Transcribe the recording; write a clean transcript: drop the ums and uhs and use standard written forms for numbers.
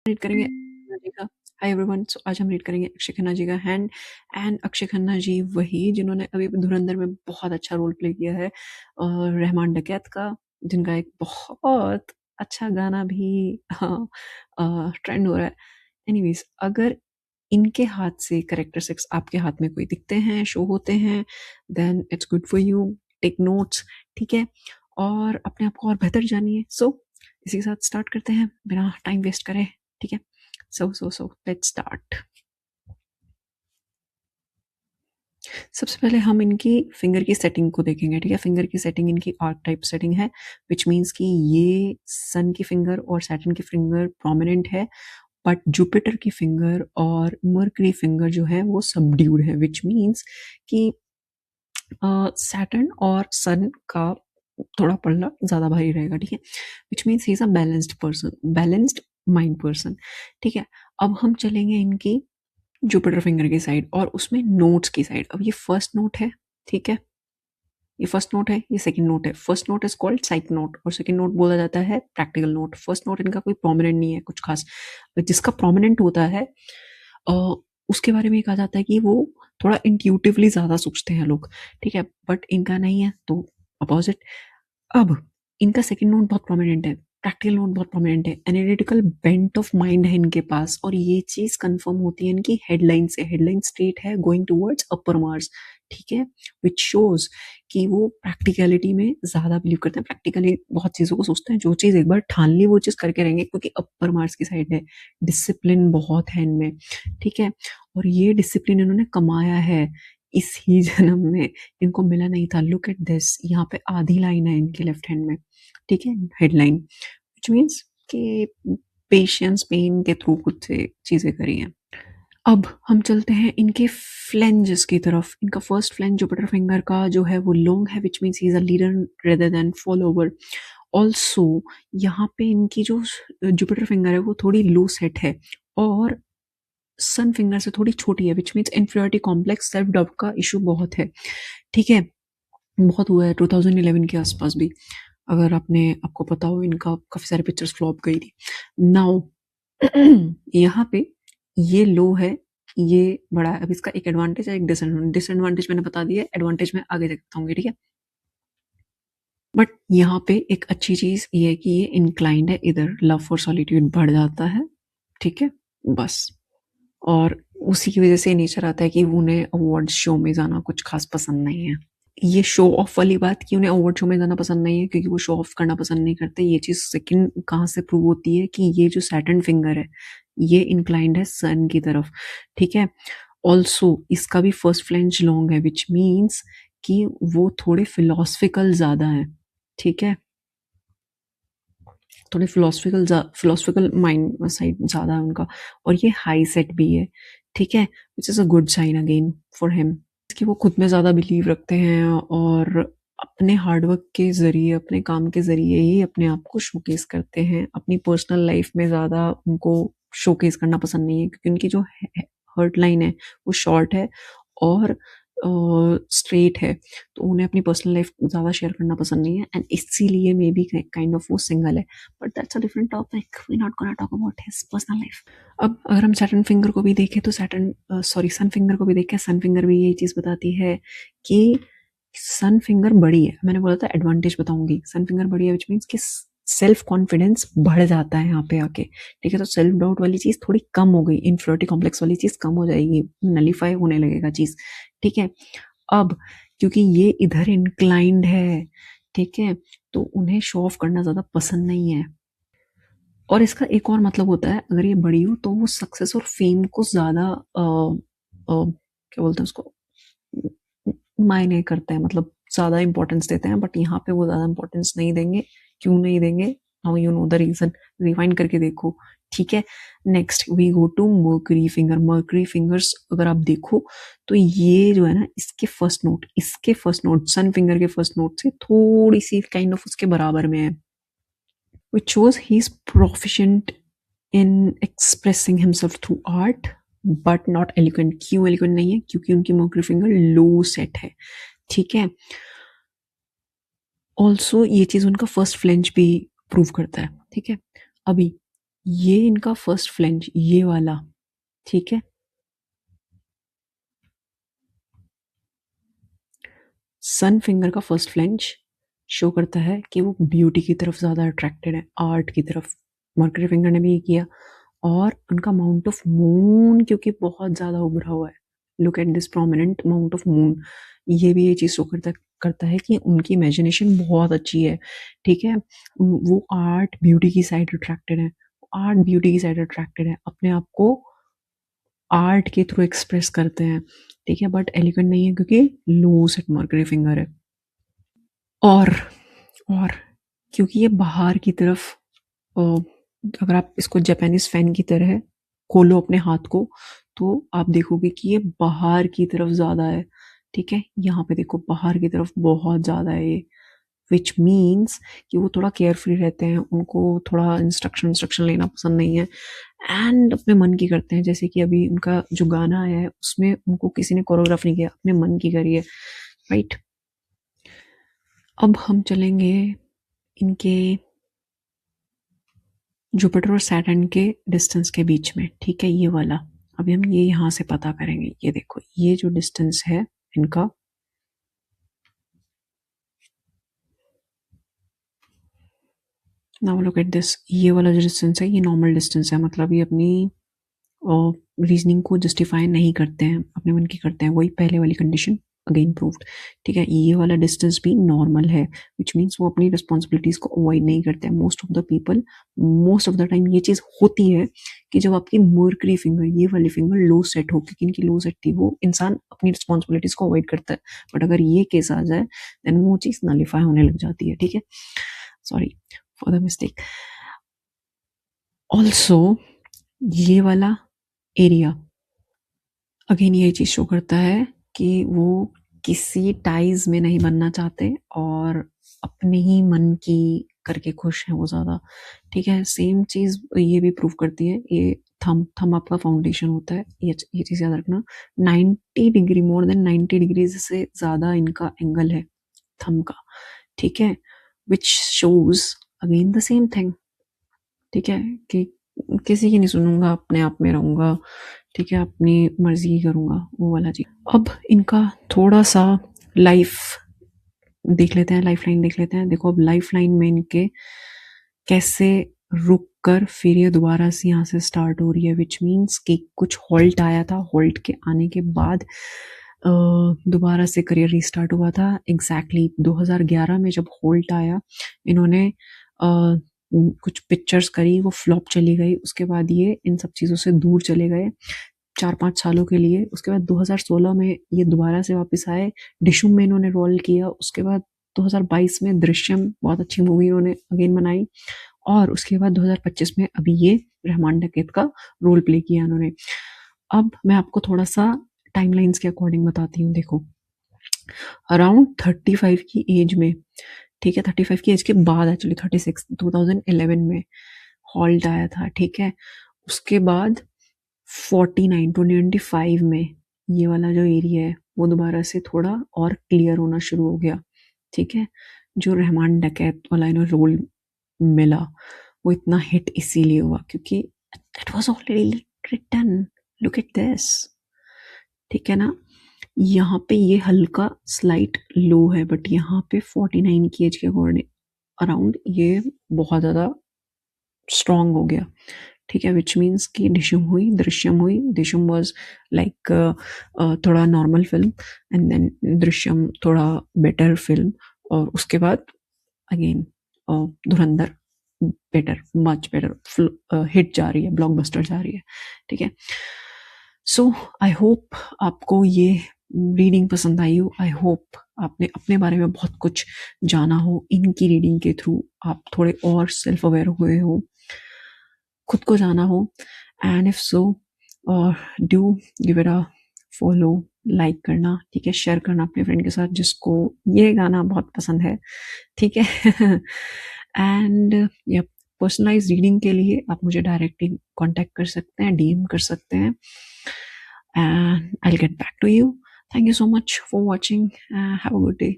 Read करेंगे खन्ना जी का hi everyone. सो आज हम रीड करेंगे अक्षय खन्ना जी का हैंड। एंड अक्षय खन्ना जी वही जिन्होंने अभी धुरंधर में बहुत अच्छा रोल प्ले किया है और रहमान डकैत का, जिनका एक बहुत अच्छा गाना भी ट्रेंड हो रहा है। एनीवेज, अगर इनके हाथ से करेक्टरिस्टिक्स आपके हाथ में कोई दिखते हैं, शो होते हैं, then it's good for you. Take notes, ठीक है, और अपने आप को और बेहतर जानिए। सो इसी के साथ स्टार्ट करते हैं बिना टाइम वेस्ट करे, ठीक है। So let's start. सबसे पहले हम इनकी फिंगर की सेटिंग को देखेंगे, ठीक है। फिंगर की सेटिंग इनकी आर्क टाइप सेटिंग है, विच मीन्स कि ये सन की फिंगर और सैटर्न की फिंगर प्रोमिनेंट है, बट जुपिटर की फिंगर और मर्करी फिंगर जो है वो सबड्यूड है, विच मीन्स कि सैटर्न और सन का थोड़ा पलड़ा ज़्यादा भारी रहेगा, ठीक है। Which means he is a balanced person, balanced mind person, ठीक है। अब हम चलेंगे इनकी जुपिटर फिंगर की साइड और उसमें नोट्स की साइड। अब ये फर्स्ट नोट है, ठीक है, ये फर्स्ट नोट है, ये सेकंड नोट है। First note is called psych note और सेकंड नोट बोला जाता है प्रैक्टिकल नोट। फर्स्ट नोट इनका कोई प्रोमिनेंट नहीं है कुछ खास। जिसका प्रोमिनेंट होता है उसके बारे में कहा जाता है कि वो थोड़ा इंट्यूटिवली ज़्यादा सोचते हैं लोग, ठीक है, बट इनका नहीं है, तो अपोजिट। अब इनका सेकंड नोट बहुत प्रोमिनेंट है, प्रैक्टिकल नोट बहुत प्रोमिनेंट है, एनालिटिकल बेंट ऑफ माइंड है इनके पास, और ये चीज कंफर्म होती है इनकी हेडलाइन से। हेडलाइन स्ट्रेट है, गोइंग टूवर्ड्स अपर मार्स, ठीक है, विच शोज कि वो प्रैक्टिकलिटी में ज्यादा बिलीव करते हैं, प्रैक्टिकली बहुत चीजों को सोचते हैं, जो चीज एक बार ठान ली वो चीज करके रहेंगे, क्योंकि अपर मार्स की साइड है। डिसिप्लिन बहुत है इनमें, ठीक है, और ये डिसिप्लिन इन्होंने कमाया है इस ही जन्म में, इनको मिला नहीं था। लुक एट दिस, यहाँ पे आधी लाइन है इनके लेफ्ट हैंड में, ठीक है, हेडलाइन, विच मीन्स कि पेशेंस पेन के थ्रू कुछ से चीजें करी हैं। अब हम चलते हैं इनके फ्लेंजेस की तरफ। इनका फर्स्ट फ्लेंज जुपिटर फिंगर का जो है वो लॉन्ग है, which means he is a leader rather than follower. Also यहाँ पे इनकी जो जुपिटर फिंगर है वो थोड़ी लो सेट है और सन फिंगर से थोड़ी छोटी है, which means inferiority complex, self doubt का इशू बहुत है, ठीक है। बहुत हुआ है 2011 के आसपास भी, अगर आपने आपको पता हो, इनका काफी सारे पिक्चर्स फ्लॉप गई थी। नाउ यहाँ पे ये लो है, ये बड़ा है। अब इसका एक एडवांटेज है, एक डिसएडवांटेज। डिसएडवांटेज मैंने बता दिया है, एडवांटेज में आगे तक बताऊंगी, ठीक है। बट यहाँ पे एक अच्छी चीज ये है कि ये इंक्लाइंड है इधर, लव फॉर सॉलिट्यूड बढ़ जाता है, ठीक है, बस। और उसी की वजह से नेचर आता है कि उन्हें अवार्ड शो में जाना कुछ खास पसंद नहीं है। ये शो ऑफ वाली बात कि उन्हें अवार्ड शो में जाना पसंद नहीं है क्योंकि वो शो ऑफ करना पसंद नहीं करते, ये चीज सेकंड कहाँ से प्रूव होती है कि ये जो सैटर्न फिंगर है ये इंक्लाइंड है सन की तरफ, ठीक है। ऑल्सो इसका भी फर्स्ट फ्लेंज लॉन्ग है, विच मीन्स कि वो थोड़े फिलोसफिकल ज्यादा है, ठीक है, थोड़े फिलोसफिकल माइंड साइड ज्यादा है उनका, और ये हाई सेट भी है, ठीक है, which is a good sign again for him, कि वो खुद में ज़्यादा बिलीव रखते हैं और अपने हार्डवर्क के ज़रिए, अपने काम के ज़रिए ही अपने आप को शोकेस करते हैं। अपनी पर्सनल लाइफ में ज़्यादा उनको शोकेस करना पसंद नहीं है, क्योंकि उनकी जो हर्ट लाइन है वो शॉर्ट है और स्ट्रेट है, तो उन्हें अपनी पर्सनल लाइफ ज़्यादा शेयर करना पसंद नहीं है, एंड इसीलिए मे बी काइंड ऑफ वो सिंगल है। But that's a different topic, we not gonna talk about his personal life. अब अगर हम सैटर्न फिंगर को भी देखें तो सन फिंगर को भी देखें, सन फिंगर भी यही चीज बताती है कि सन फिंगर बड़ी है। मैंने बोला था एडवांटेज बताऊंगी, सन फिंगर बड़ी है, विच मीन्स कि सेल्फ कॉन्फिडेंस बढ़ जाता है यहाँ पे आके, ठीक है। तो सेल्फ डाउट वाली चीज थोड़ी कम हो गई, इन्फीरियरिटी कॉम्प्लेक्स वाली चीज कम हो जाएगी, नलीफाई होने लगेगा चीज, ठीक है। अब क्योंकि ये इधर इंक्लाइंड है, ठीक है, तो उन्हें शो ऑफ करना ज्यादा पसंद नहीं है। और इसका एक और मतलब होता है, अगर ये बड़ी हो तो वो सक्सेस और फेम को ज्यादा क्या बोलते हैं उसको, मायने करते हैं, मतलब ज्यादा इंपॉर्टेंस देते हैं, बट यहाँ पे वो ज्यादा इंपॉर्टेंस नहीं देंगे। क्यों नहीं देंगे? Now you know the reason, rewind करके देखो, ठीक है। Next we go to Mercury finger. Mercury fingers अगर आप देखो तो ये जो है ना, इसके फर्स्ट नोट सन फिंगर के फर्स्ट नोट से थोड़ी सी काइंड ऑफ उसके बराबर में है, which shows he's proficient in expressing himself through art but not eloquent। क्यों eloquent नहीं है? क्योंकि उनकी मर्करी फिंगर लो सेट है, ठीक है। ऑल्सो ये चीज उनका फर्स्ट फ्लेंच भी प्रूव करता है, ठीक है। अभी ये इनका फर्स्ट फ्लेंज, ये वाला, ठीक है। सन फिंगर का फर्स्ट फ्लेंज शो करता है कि वो ब्यूटी की तरफ ज़्यादा अट्रैक्टेड है, आर्ट की तरफ। मर्करी फिंगर ने भी ये किया। और उनका माउंट ऑफ मून क्योंकि बहुत ज़्यादा उभरा हुआ है, look at this prominent mount of moon, ये भी ये चीज़ शो करता करता है कि उनकी इमेजिनेशन बहुत अच्छी है, ठीक है। वो आर्ट ब्यूटी की साइड अट्रैक्टेड है, आर्ट ब्यूटी की साइड अट्रैक्टेड है, अपने आप को आर्ट के थ्रू एक्सप्रेस करते हैं, ठीक है। बट एलिगेंट नहीं है क्योंकि लो सेट मर्करी फिंगर है। और और क्योंकि ये बाहर की तरफ, अगर आप इसको जापानीज फैन की तरह खोलो अपने हाथ को, तो आप देखोगे कि ये बाहर की तरफ ज़्यादा है, ठीक है। यहाँ पे देखो बाहर की तरफ बहुत ज़्यादा है ये, विच मीन्स कि वो थोड़ा केयरफ्री रहते हैं, उनको थोड़ा इंस्ट्रक्शन लेना पसंद नहीं है, एंड अपने मन की करते हैं। जैसे कि अभी उनका जो गाना आया है उसमें उनको किसी ने कोरियोग्राफ नहीं किया, अपने मन की करी है, राइट। अब हम चलेंगे इनके जुपिटर और सैटर्न के डिस्टेंस के बीच में, ठीक है, ये वाला। अभी हम ये यहाँ से पता करेंगे, ये देखो ये जो डिस्टेंस है इनका, नाउ लुक एट दिस, ये वाला जो डिस्टेंस है ये नॉर्मल डिस्टेंस है, मतलब ये अपनी रीजनिंग को जस्टिफाई नहीं करते हैं, अपने मन की करते हैं, वही पहले वाली कंडीशन अगेन प्रूव्ड, ठीक है। ये वाला डिस्टेंस भी नॉर्मल है, विच मीन्स वो अपनी रिस्पॉन्सिबिलिटीज को अवॉइड नहीं करते हैं। Most of the people, most of the time ये चीज़ होती है कि जब आपकी मर्करी फिंगर, ये वाली फिंगर लो सेट हो, क्योंकि इनकी लो सेट थी, वो इंसान अपनी रिस्पॉन्सिबिलिटीज को अवॉइड करता है। बट अगर ये केस आ जाए देन वो चीज़ नलिफाई होने लग जाती है, ठीक है। Sorry for the mistake. Also ये वाला एरिया अगेन ये चीज़ शो करता है कि वो किसी टाइज में नहीं बनना चाहते और अपने ही मन की करके खुश हैं वो ज़्यादा, ठीक है। सेम चीज़ ये भी प्रूव करती है, ये थम आपका फाउंडेशन होता है, ये चीज़ याद रखना। 90 डिग्री, मोर देन 90 डिग्री से ज़्यादा इनका एंगल है थम का, ठीक है, which shows again the same thing, ठीक है, कि किसी की नहीं सुनूंगा, अपने आप में रहूंगा, ठीक है, अपनी मर्जी ही करूंगा, वो वाला चीज। अब इनका थोड़ा सा लाइफ देख लेते हैं, लाइफ लाइन देख लेते हैं। देखो अब लाइफ लाइन में इनके कैसे रुक कर फिर ये दोबारा से यहाँ से स्टार्ट हो रही है, विच मीन्स कि कुछ हॉल्ट आया था, हॉल्ट के आने के बाद दोबारा से करियर रिस्टार्ट हुआ था। एग्जैक्टली 2011 में जब हॉल्ट आया, इन्होंने कुछ पिक्चर्स करी, वो फ्लॉप चली गई, उसके बाद ये इन सब चीज़ों से दूर चले गए 4-5 सालों के लिए। उसके बाद 2016 में ये दोबारा से वापस आए, डिशुम में इन्होंने रोल किया। उसके बाद 2022 में दृश्यम, बहुत अच्छी मूवी इन्होंने अगेन बनाई। और उसके बाद 2025 में अभी ये रहमान डकैत का रोल प्ले किया इन्होंने। अब मैं आपको थोड़ा सा टाइमलाइंस के अकॉर्डिंग बताती हूँ। देखो अराउंड 35 की एज में, ठीक है, 35 की एज के बाद एक्चुअली 36 2011 में हॉल्ट आया था, ठीक है। उसके बाद 49 में ये वाला जो एरिया है वो दोबारा से थोड़ा और क्लियर होना शुरू हो गया, ठीक है। जो रहमान डकैत वाला इन्हें रोल मिला वो इतना हिट इसीलिए हुआ क्योंकि it was already written, look at this, ठीक है ना। यहाँ पे ये हल्का स्लाइट लो है, बट यहाँ पे 49 की एज के अकॉर्डिंग अराउंड ये बहुत ज़्यादा स्ट्रॉन्ग हो गया, ठीक है। विच मीन्स कि दृश्यम हुई। दृश्यम वॉज लाइक थोड़ा normal film, and then Drishyam थोड़ा बेटर फिल्म, और उसके बाद अगेन धुरंधर बेटर, मच बेटर हिट जा रही है, ब्लॉकबस्टर जा रही है, ठीक है। सो आई होप आपको ये रीडिंग पसंद आई हो। आई होप आपने अपने बारे में बहुत कुछ जाना हो, इनकी रीडिंग के थ्रू आप थोड़े और सेल्फ अवेयर हुए हो, खुद को जाना हो। And if so do give it a follow, like करना, ठीक है, शेयर करना अपने फ्रेंड के साथ जिसको ये गाना बहुत पसंद है, ठीक है। एंड या पर्सनलाइज रीडिंग के लिए आप मुझे डायरेक्टली कांटेक्ट कर सकते हैं, डीएम कर सकते हैं, and I will get back to you. Thank you so much for watching, have a good day.